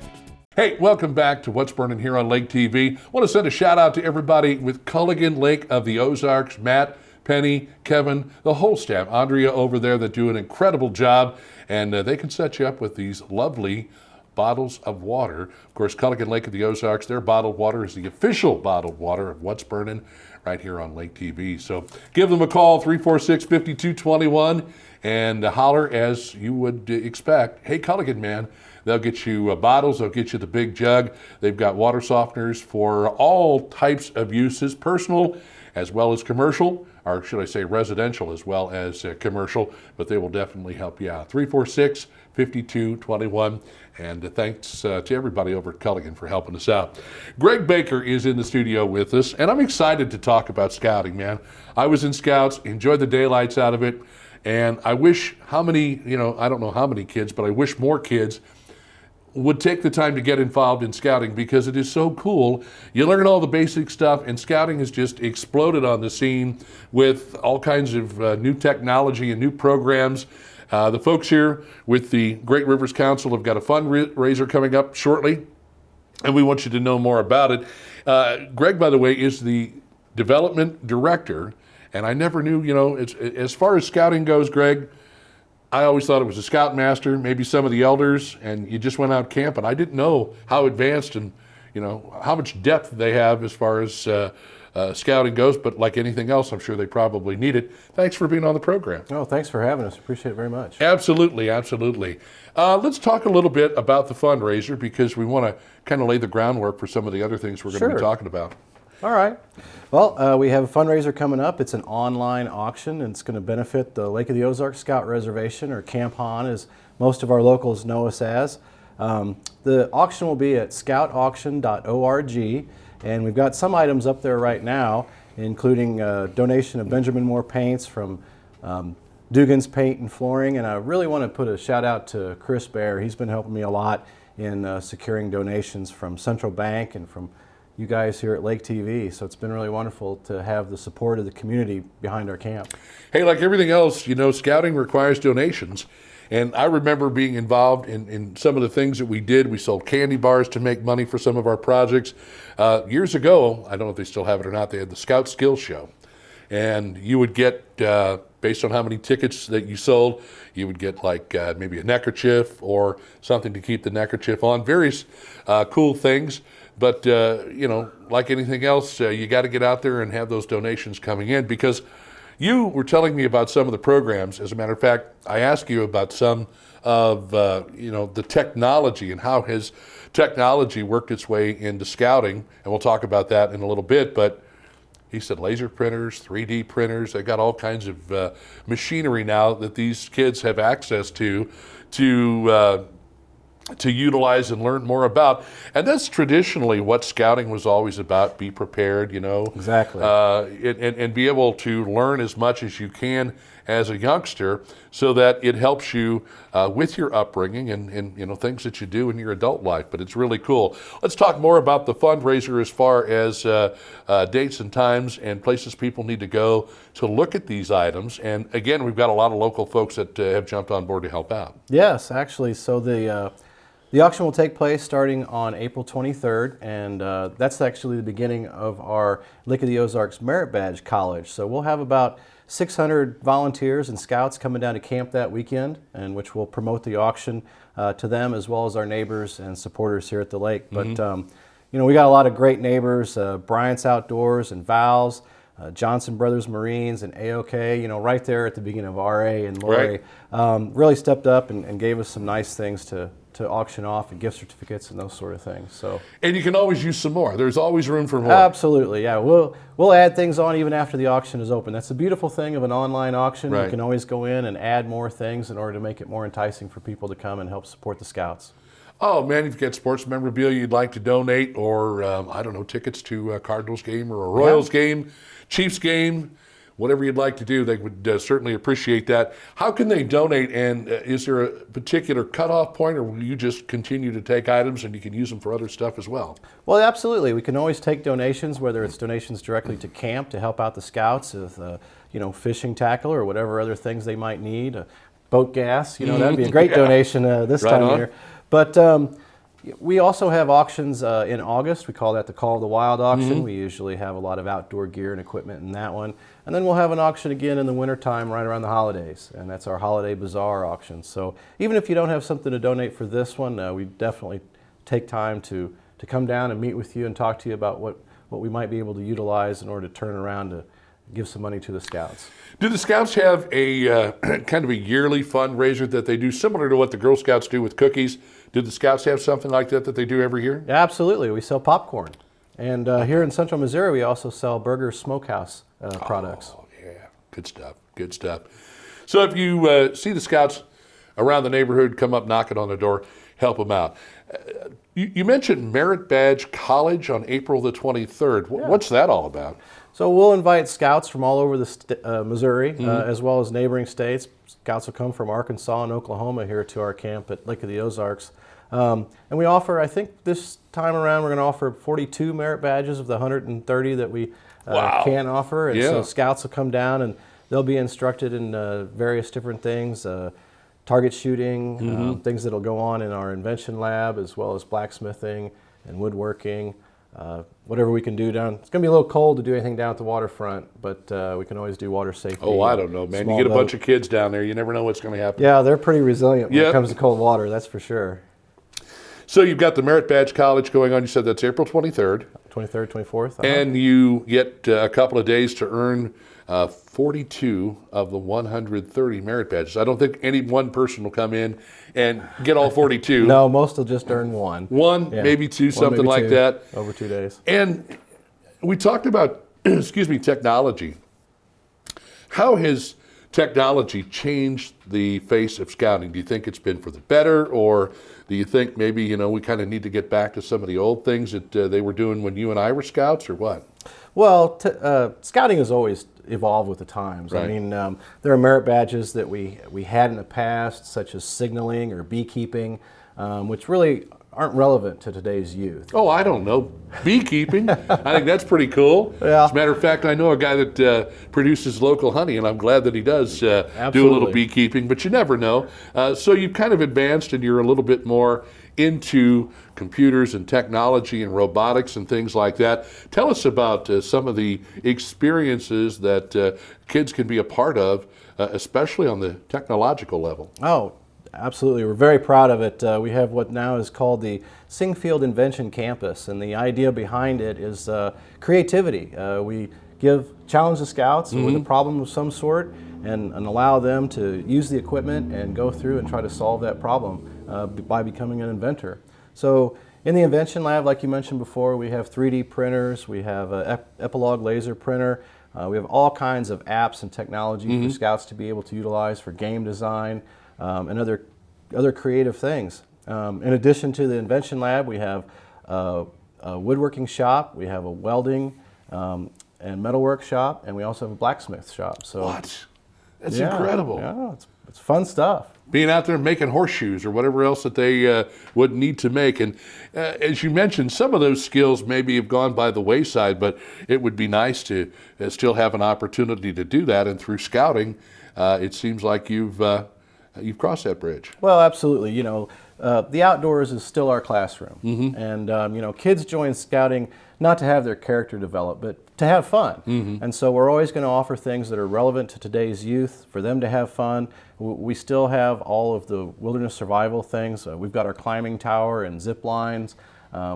Hey, welcome back to What's Burnin' here on Lake TV. I want to send a shout out to everybody with Culligan Lake of the Ozarks, Matt, Penny, Kevin, the whole staff, Andrea over there that do an incredible job, and they can set you up with these lovely bottles of water. Of course, Culligan Lake of the Ozarks, their bottled water is the official bottled water of What's Burnin' right here on Lake TV. So give them a call, 346-5221, and holler as you would expect. Hey, Culligan, man. They'll get you bottles, they'll get you the big jug. They've got water softeners for all types of uses, personal as well as commercial, or should I say residential as well as commercial, but they will definitely help you out. 346-5221, and thanks to everybody over at Culligan for helping us out. Greg Baker is in the studio with us, and I'm excited to talk about scouting, man. I was in Scouts, enjoyed the daylights out of it, and I wish I don't know how many kids, but I wish more kids would take the time to get involved in scouting because it is so cool. You learn all the basic stuff, and scouting has just exploded on the scene with all kinds of new technology and new programs. The folks here with the Great Rivers Council have got a fundraiser coming up shortly, and we want you to know more about it. Greg, by the way, is the development director And I never knew, as far as scouting goes, Greg, I always thought it was a scoutmaster, maybe some of the elders, and you just went out camping. I didn't know how advanced and, how much depth they have as far as scouting goes, but like anything else, I'm sure they probably need it. Thanks for being on the program. Oh, thanks for having us. Appreciate it very much. Absolutely, absolutely. Let's talk a little bit about the fundraiser because we want to kind of lay the groundwork for some of the other things we're going to be talking about. All right. Well, we have a fundraiser coming up. It's an online auction, and it's going to benefit the Lake of the Ozarks Scout Reservation, or Camp Han, as most of our locals know us as. The auction will be at scoutauction.org, and we've got some items up there right now, including a donation of Benjamin Moore paints from Dugan's Paint and Flooring, and I really want to put a shout out to Chris Bear. He's been helping me a lot in securing donations from Central Bank and from you guys here at Lake TV. So it's been really wonderful to have the support of the community behind our camp. Hey, like everything else, scouting requires donations. And I remember being involved in some of the things that we did. We sold candy bars to make money for some of our projects. Years ago, I don't know if they still have it or not, they had the Scout Skills Show. And you would get, based on how many tickets that you sold, you would get like maybe a neckerchief or something to keep the neckerchief on. Various cool things. But, like anything else, you got to get out there and have those donations coming in, because you were telling me about some of the programs. As a matter of fact, I asked you about some of, the technology and how has technology worked its way into scouting. And we'll talk about that in a little bit. But he said laser printers, 3D printers, they got all kinds of machinery now that these kids have access to utilize and learn more about. And that's traditionally what scouting was always about, be prepared, Exactly. And be able to learn as much as you can as a youngster so that it helps you with your upbringing and things that you do in your adult life. But it's really cool. Let's talk more about the fundraiser as far as dates and times and places people need to go to look at these items. And again, we've got a lot of local folks that have jumped on board to help out. Yes, actually. So the auction will take place starting on April 23rd, and that's actually the beginning of our Lake of the Ozarks Merit Badge College. So we'll have about 600 volunteers and scouts coming down to camp that weekend, and which will promote the auction to them as well as our neighbors and supporters here at the lake. But we got a lot of great neighbors, Bryant's Outdoors and Val's, Johnson Brothers Marines and AOK, right there at the beginning of RA and Lori, really stepped up and gave us some nice things to auction off, and gift certificates and those sort of things. So, and you can always use some more. There's always room for more. Absolutely, yeah. We'll add things on even after the auction is open. That's the beautiful thing of an online auction. Right. You can always go in and add more things in order to make it more enticing for people to come and help support the Scouts. Oh man, if you get sports memorabilia you'd like to donate, or tickets to a Cardinals game or a Royals game, Chiefs game, whatever you'd like to do, they would certainly appreciate that. How can they donate, and is there a particular cutoff point, or will you just continue to take items and you can use them for other stuff as well? Well, absolutely. We can always take donations, whether it's donations directly to camp to help out the Scouts with, fishing tackle or whatever other things they might need, boat gas. That'd be a great donation this time of year. But we also have auctions in August. We call that the Call of the Wild auction. We usually have a lot of outdoor gear and equipment in that one. And then we'll have an auction again in the wintertime right around the holidays, and that's our Holiday Bazaar auction. So even if you don't have something to donate for this one, we definitely take time to come down and meet with you and talk to you about what we might be able to utilize in order to turn around to give some money to the Scouts. Do the Scouts have a kind of a yearly fundraiser that they do similar to what the Girl Scouts do with cookies? Do the Scouts have something like that they do every year? Yeah, absolutely. We sell popcorn. And here in Central Missouri, we also sell Burger Smokehouse products. Oh, yeah. Good stuff. Good stuff. So if you see the Scouts around the neighborhood, come up knocking on the door, help them out. You mentioned Merit Badge College on April the 23rd. Yeah. What's that all about? So we'll invite Scouts from all over the Missouri, as well as neighboring states. Scouts will come from Arkansas and Oklahoma here to our camp at Lake of the Ozarks. And we offer, I think this time around, we're going to offer 42 merit badges of the 130 that we can offer. And so Scouts will come down and they'll be instructed in various different things, target shooting, things that will go on in our invention lab, as well as blacksmithing and woodworking. whatever we can do down. It's going to be a little cold to do anything down at the waterfront, but we can always do water safety. Oh, I don't know, man. You get a bunch of kids down there, you never know what's going to happen. Yeah, they're pretty resilient when it comes to cold water, that's for sure. So you've got the Merit Badge College going on. You said that's April 23rd. 23rd, 24th. And you get a couple of days to earn 42 of the 130 merit badges. I don't think any one person will come in and get all 42. No, most will just earn one. One, maybe two, something maybe like two, that. Over 2 days. And we talked about, technology. How has technology changed the face of scouting? Do you think it's been for the better, or do you think maybe, we kind of need to get back to some of the old things that they were doing when you and I were scouts, or what? Well, scouting has always evolved with the times. Right. I mean, there are merit badges that we had in the past, such as signaling or beekeeping, which really aren't relevant to today's youth. Oh, I don't know. Beekeeping? I think that's pretty cool. Yeah. As a matter of fact, I know a guy that produces local honey, and I'm glad that he does do a little beekeeping, but you never know. So you've kind of advanced, and you're a little bit more into computers and technology and robotics and things like that. Tell us about some of the experiences that kids can be a part of, especially on the technological level. Oh, absolutely. We're very proud of it. We have what now is called the Singfield Invention Campus, and the idea behind it is creativity. We challenge the scouts with a problem of some sort and allow them to use the equipment and go through and try to solve that problem by becoming an inventor. So in the Invention Lab, like you mentioned before, we have 3D printers, we have an Epilog laser printer, we have all kinds of apps and technology for scouts to be able to utilize for game design and other creative things. In addition to the Invention Lab, we have a woodworking shop, we have a welding and metalwork shop, and we also have a blacksmith shop. So what? That's incredible. Yeah, it's fun stuff. Being out there making horseshoes or whatever else that they would need to make. And as you mentioned, some of those skills maybe have gone by the wayside, but it would be nice to still have an opportunity to do that. And through scouting, it seems like you've crossed that bridge. Well, absolutely. The outdoors is still our classroom. And, kids join scouting not to have their character develop, but to have fun. And so we're always going to offer things that are relevant to today's youth for them to have fun. We still have all of the wilderness survival things. We've got our climbing tower and zip lines.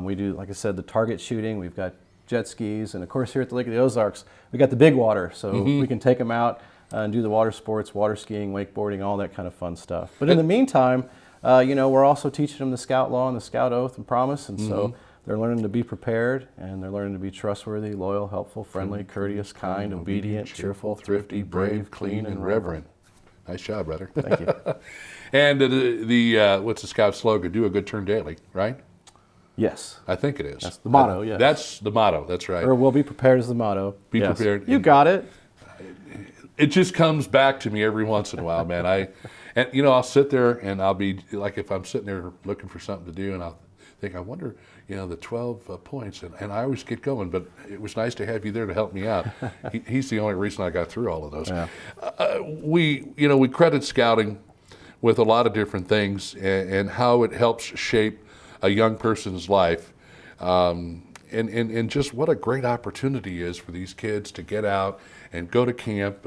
We do, like I said, the target shooting. We've got jet skis. And of course, here at the Lake of the Ozarks, we got the big water. So we can take them out and do the water sports, water skiing, wakeboarding, all that kind of fun stuff. But in the meantime, we're also teaching them the Scout Law and the Scout Oath and Promise. And so they're learning to be prepared, and they're learning to be trustworthy, loyal, helpful, friendly, courteous, kind, obedient, cheerful, thrifty, brave, clean, and reverent. Nice job, brother. Thank you. And what's the Scout slogan? Do a good turn daily, right? Yes. I think it is. That's the motto, yes. That's the motto, that's right. Or we'll be prepared is the motto. Be prepared. You got it. It just comes back to me every once in a while, man. I'll sit there and I'll be like, if I'm sitting there looking for something to do, and I'll think, I wonder, the 12 points, and I always get going, but it was nice to have you there to help me out. He's the only reason I got through all of those. Yeah. We credit scouting with a lot of different things and how it helps shape a young person's life. And just what a great opportunity is for these kids to get out and go to camp.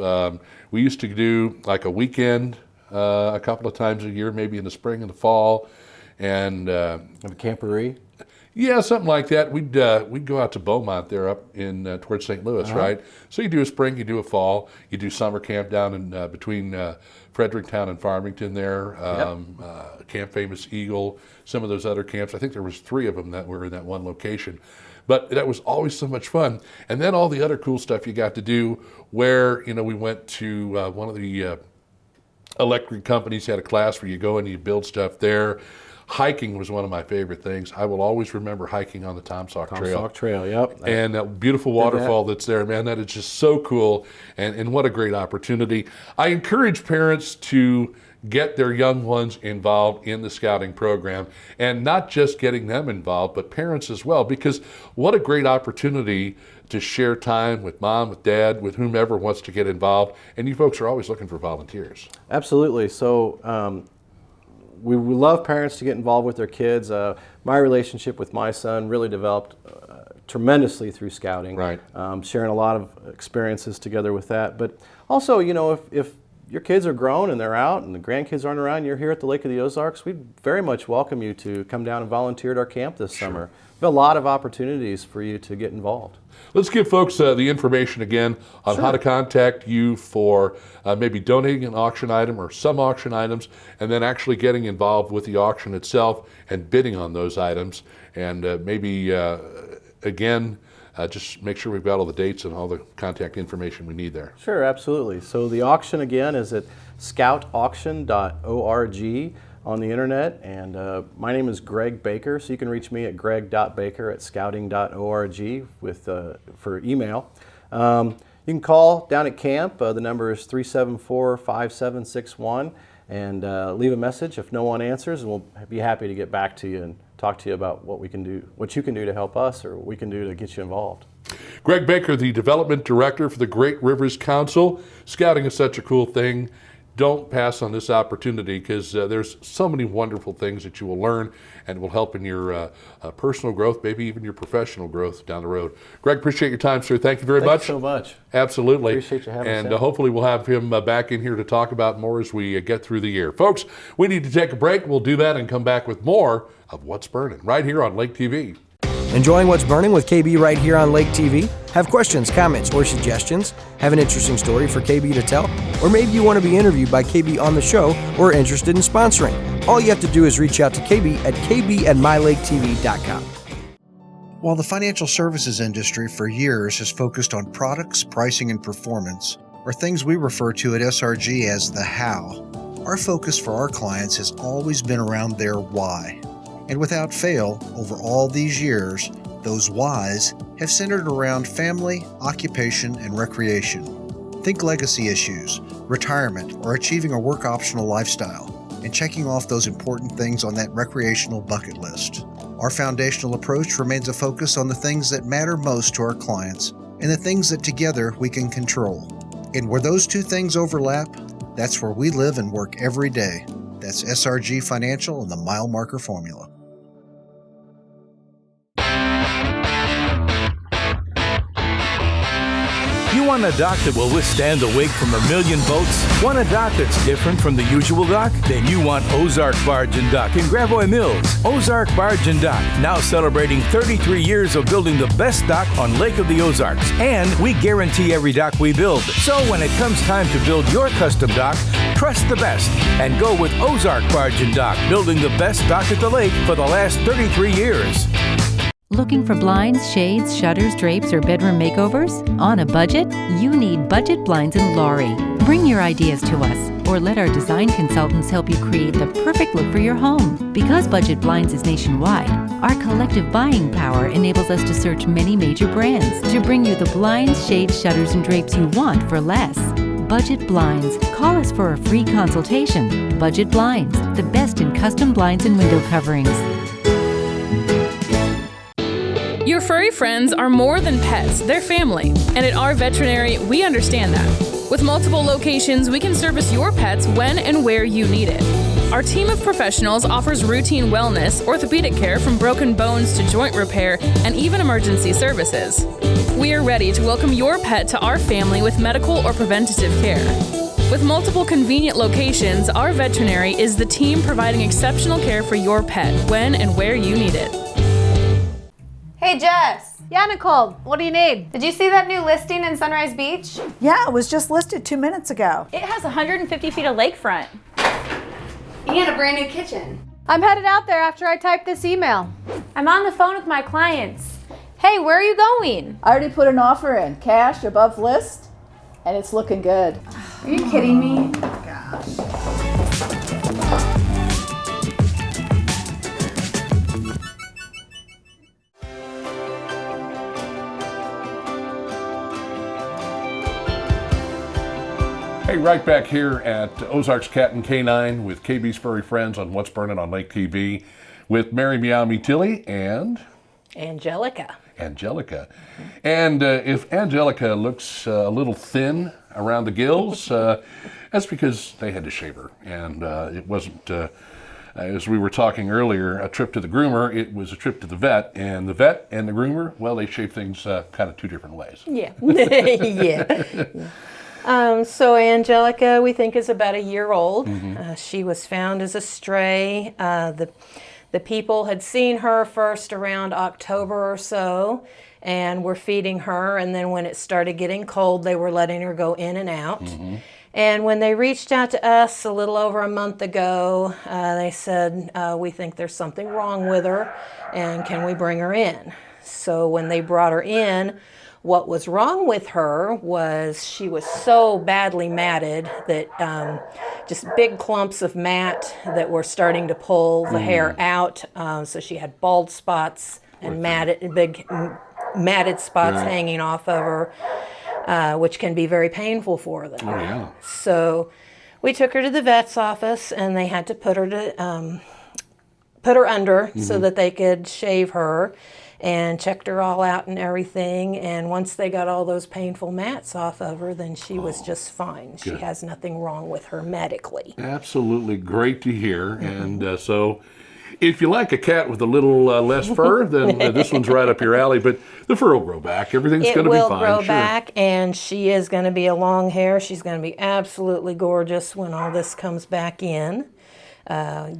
We used to do like a weekend a couple of times a year, maybe in the spring and the fall. And have a camporee? Yeah, something like that. We'd go out to Beaumont there up in towards St. Louis, right? So you do a spring, you do a fall, you do summer camp down in between Fredericktown and Farmington there, Camp Famous Eagle, some of those other camps. I think there was 3 of them that were in that one location. But that was always so much fun. And then all the other cool stuff you got to do where, we went to one of the electric companies, had a class where you go and you build stuff there. Hiking was one of my favorite things. I will always remember hiking on the Tom Sauk Trail. Tom Sauk Trail, yep. And that beautiful waterfall that's there, man, that is just so cool. And what a great opportunity. I encourage parents to get their young ones involved in the scouting program, and not just getting them involved, but parents as well, because what a great opportunity to share time with mom, with dad, with whomever wants to get involved. And you folks are always looking for volunteers. Absolutely. So we love parents to get involved with their kids. My relationship with my son really developed tremendously through scouting. Right. Sharing a lot of experiences together with that. But also, you know, if your kids are grown and they're out and the grandkids aren't around, you're here at the Lake of the Ozarks, we'd very much welcome you to come down and volunteer at our camp this summer. We have a lot of opportunities for you to get involved. Let's give folks the information again on how to contact you for maybe donating an auction item or some auction items, and then actually getting involved with the auction itself and bidding on those items. And maybe, again, just make sure we've got all the dates and all the contact information we need there. Sure, absolutely. So the auction again is at scoutauction.org on the internet, and my name is Greg Baker, so you can reach me at greg.baker@scouting.org with for email. You can call down at camp. The number is 374-5761, and leave a message. If no one answers, we'll be happy to get back to you and talk to you about what we can do, what you can do to help us, or what we can do to get you involved. Greg Baker, the Development Director for the Great Rivers Council. Scouting is such a cool thing. Don't pass on this opportunity, because there's so many wonderful things that you will learn and will help in your personal growth, maybe even your professional growth down the road. Greg, appreciate your time, sir. Thank you very much. Thank you so much. Absolutely. Appreciate you having us. And hopefully we'll have him back in here to talk about more as we get through the year. Folks, we need to take a break. We'll do that and come back with more of What's Burning right here on Lake TV. Enjoying What's Burning with KB right here on Lake TV? Have questions, comments, or suggestions? Have an interesting story for KB to tell? Or maybe you want to be interviewed by KB on the show or are interested in sponsoring? All you have to do is reach out to KB at kb@mylaketv.com. While the financial services industry for years has focused on products, pricing, and performance, or things we refer to at SRG as the how, our focus for our clients has always been around their why. And without fail, over all these years, those whys have centered around family, occupation, and recreation. Think legacy issues, retirement, or achieving a work optional lifestyle, and checking off those important things on that recreational bucket list. Our foundational approach remains a focus on the things that matter most to our clients and the things that together we can control. And where those two things overlap, that's where we live and work every day. That's SRG Financial and the Mile Marker Formula. You want a dock that will withstand the wake from a million boats? Want a dock that's different from the usual dock? Then you want Ozark Barge and Dock in Gravois Mills. Ozark Barge and Dock, now celebrating 33 years of building the best dock on Lake of the Ozarks. And we guarantee every dock we build. So when it comes time to build your custom dock, trust the best and go with Ozark Barge and Dock, building the best dock at the lake for the last 33 years. Looking for blinds, shades, shutters, drapes, or bedroom makeovers? On a budget? You need Budget Blinds in Laurie. Bring your ideas to us, or let our design consultants help you create the perfect look for your home. Because Budget Blinds is nationwide, our collective buying power enables us to search many major brands to bring you the blinds, shades, shutters, and drapes you want for less. Budget Blinds. Call us for a free consultation. Budget Blinds, the best in custom blinds and window coverings. Your furry friends are more than pets, they're family. And at our veterinary, we understand that. With multiple locations, we can service your pets when and where you need it. Our team of professionals offers routine wellness, orthopedic care from broken bones to joint repair, and even emergency services. We are ready to welcome your pet to our family with medical or preventative care. With multiple convenient locations, our veterinary is the team providing exceptional care for your pet when and where you need it. Hey Jess. Yeah, Nicole, what do you need? Did you see that new listing in Sunrise Beach? Yeah, it was just listed 2 minutes ago. It has 150 feet of lakefront. And a brand new kitchen. I'm headed out there after I type this email. I'm on the phone with my clients. Hey, where are you going? I already put an offer in, cash above list, and it's looking good. Are you kidding me? Gosh. Hey, right back here at Ozarks Cat and K9 with KB's Furry Friends on What's Burning on Lake TV with Mary Meow Me Tilly and Angelica. And if Angelica looks a little thin around the gills, that's because they had to shave her, and it wasn't As we were talking earlier, a trip to the groomer, it was a trip to the vet, and the vet and the groomer, well, they shape things kind of two different ways. Yeah. So Angelica, we think, is about a year old. She was found as a stray. The people had seen her first around October or so, and were feeding her, and then when it started getting cold, they were letting her go in and out. And when they reached out to us a little over a month ago, they said, we think there's something wrong with her, and can we bring her in? So when they brought her in, what was wrong with her was she was so badly matted that just big clumps of mat that were starting to pull the hair out. So she had bald spots and big matted spots hanging off of her. Which can be very painful for them. Oh, yeah. So we took her to the vet's office, and they had to put her under so that they could shave her, and checked her all out and everything. And once they got all those painful mats off of her, then she was just fine. She has nothing wrong with her medically. Absolutely great to hear. And so if you like a cat with a little less fur, then this one's right up your alley. But the fur will grow back. Everything's going to be fine. It will grow back, and she is going to be a long hair. She's going to be absolutely gorgeous when all this comes back in.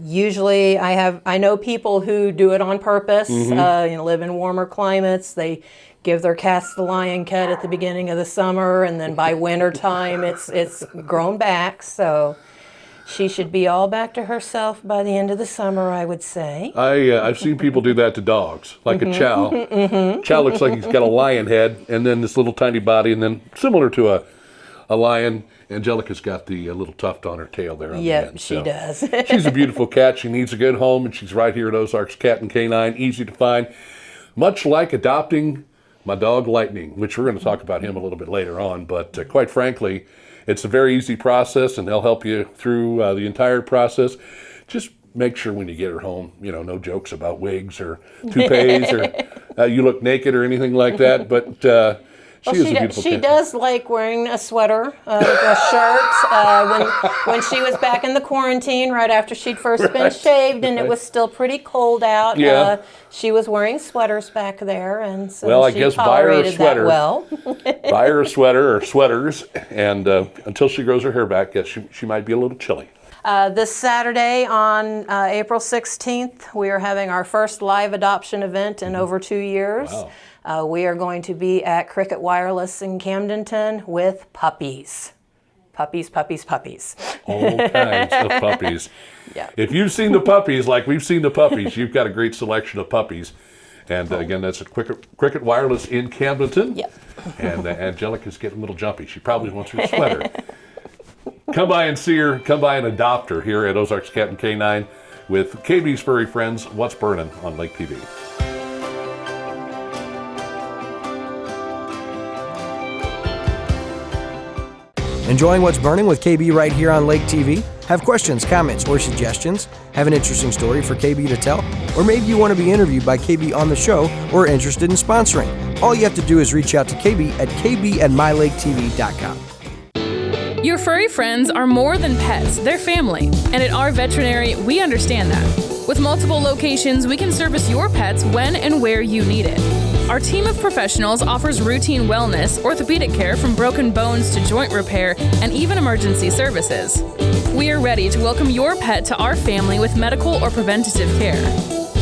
Usually, I know people who do it on purpose. Live in warmer climates. They give their cats the lion cut at the beginning of the summer, and then by winter time, it's grown back. So she should be all back to herself by the end of the summer, I would say. I've seen people do that to dogs, like a chow. Chow looks like he's got a lion head, and then this little tiny body, and then similar to a lion, Angelica's got the little tuft on her tail there on the end. Yep, she does. She's a beautiful cat. She needs a good home, and she's right here at Ozarks Cat and Canine, easy to find. Much like adopting my dog Lightning, which we're going to talk about him a little bit later on, but quite frankly, it's a very easy process, and they'll help you through the entire process. Just make sure when you get her home, no jokes about wigs or toupees or you look naked or anything like that. But she is a beautiful cat. She does like wearing a sweater, a shirt. When she was back in the quarantine, right after she'd first been shaved, and it was still pretty cold out. Yeah. She was wearing sweaters back there, and so well, I she guess buy her a tolerated sweater. that well. Buy her a sweater or sweaters, and until she grows her hair back, yes, she might be a little chilly. This Saturday on April 16th, we are having our first live adoption event in over 2 years. Wow. We are going to be at Cricket Wireless in Camdenton with puppies. Puppies. All kinds of puppies. Yeah. If you've seen the puppies like we've seen the puppies, you've got a great selection of puppies. And again, that's at Cricket Wireless in Camdenton. Yep. And Angelica's getting a little jumpy. She probably wants her sweater. Come by and see her. Come by and adopt her here at Ozarks Cat and Canine with KB's Furry Friends, What's Burnin' on Lake TV. Enjoying What's Burning with KB right here on Lake TV? Have questions, comments, or suggestions? Have an interesting story for KB to tell? Or maybe you want to be interviewed by KB on the show or are interested in sponsoring? All you have to do is reach out to KB at kb@mylaketv.com. Your furry friends are more than pets, they're family. And at our veterinary, we understand that. With multiple locations, we can service your pets when and where you need it. Our team of professionals offers routine wellness, orthopedic care from broken bones to joint repair, and even emergency services. We are ready to welcome your pet to our family with medical or preventative care.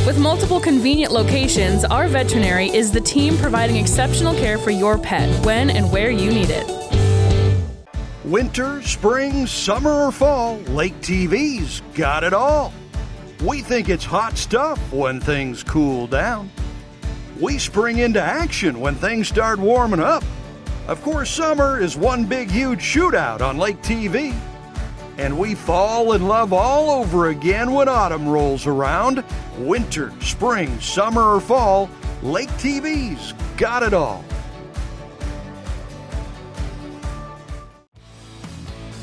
With multiple convenient locations, our veterinary is the team providing exceptional care for your pet when and where you need it. Winter, spring, summer, or fall, Lake TV's got it all. We think it's hot stuff when things cool down. We spring into action when things start warming up. Of course, summer is one big, huge shootout on Lake TV. And we fall in love all over again when autumn rolls around. Winter, spring, summer, or fall, Lake TV's got it all.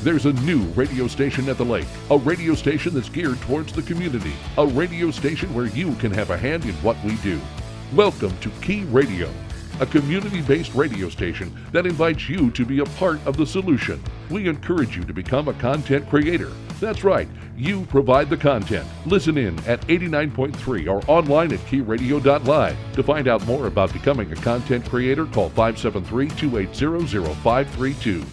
There's a new radio station at the lake, a radio station that's geared towards the community, a radio station where you can have a hand in what we do. Welcome to Key Radio, a community-based radio station that invites you to be a part of the solution. We encourage you to become a content creator, That's right, you provide the content. Listen in at 89.3 or online at keyradio.live. To find out more about becoming a content creator, call 573-280-0532.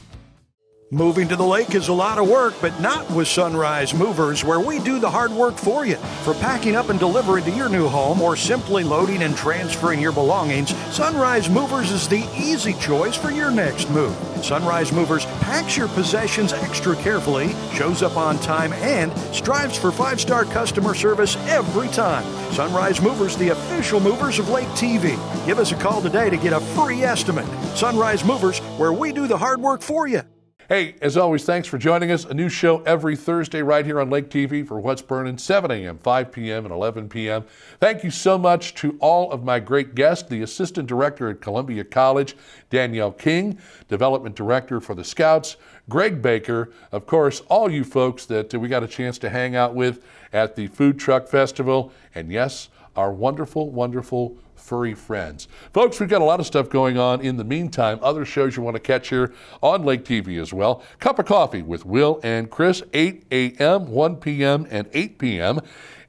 Moving to the lake is a lot of work, but not with Sunrise Movers, where we do the hard work for you. For packing up and delivering to your new home or simply loading and transferring your belongings, Sunrise Movers is the easy choice for your next move. Sunrise Movers packs your possessions extra carefully, shows up on time, and strives for 5-star customer service every time. Sunrise Movers, the official movers of Lake TV. Give us a call today to get a free estimate. Sunrise Movers, where we do the hard work for you. Hey, as always, thanks for joining us. A new show every Thursday right here on Lake TV for What's Burnin', 7 a.m., 5 p.m., and 11 p.m. Thank you so much to all of my great guests, the Assistant Director at Columbia College, Danielle King, Development Director for the Scouts, Greg Baker, of course, all you folks that we got a chance to hang out with at the Food Truck Festival, and yes, our wonderful, wonderful furry friends. Folks, we've got a lot of stuff going on in the meantime. Other shows you want to catch here on Lake TV as well. Cup of Coffee with Will and Chris, 8 a.m., 1 p.m., and 8 p.m.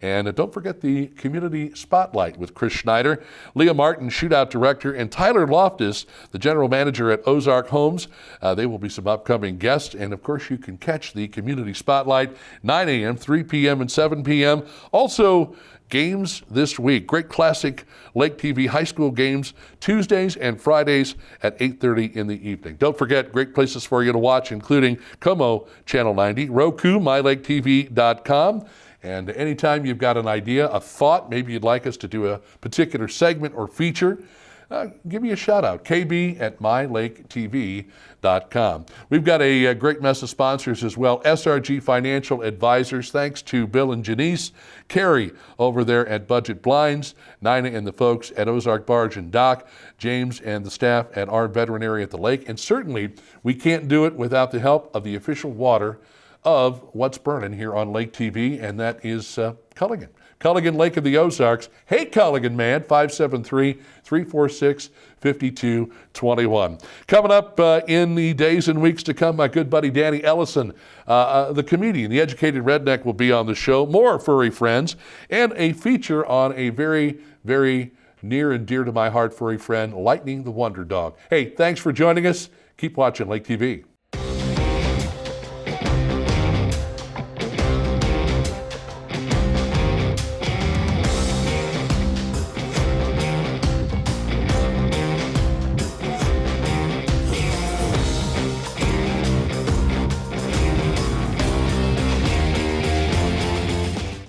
And don't forget the Community Spotlight with Chris Schneider, Leah Martin, Shootout Director, and Tyler Loftus, the General Manager at Ozarks Homes. They will be some upcoming guests. And, of course, you can catch the Community Spotlight 9 a.m., 3 p.m., and 7 p.m. Also, games this week. Great classic Lake TV high school games Tuesdays and Fridays at 8:30 in the evening. Don't forget, great places for you to watch, including Como Channel 90, Roku, MyLakeTV.com. And anytime you've got an idea, a thought, maybe you'd like us to do a particular segment or feature, give me a shout out, kb@mylaketv.com. We've got a great mess of sponsors as well. SRG Financial Advisors, thanks to Bill and Janice, Carrie over there at Budget Blinds, Nina and the folks at Ozark Barge and Dock, James and the staff at our veterinary at the lake. And certainly we can't do it without the help of the official water of What's Burnin' here on Lake TV, and that is Culligan. Culligan Lake of the Ozarks. Hey, Culligan man, 573-346-5221. Coming up in the days and weeks to come, my good buddy Danny Ellison, the comedian, the educated redneck, will be on the show. More furry friends, and a feature on a very, very near and dear to my heart furry friend, Lightning the Wonder Dog. Hey, thanks for joining us. Keep watching Lake TV.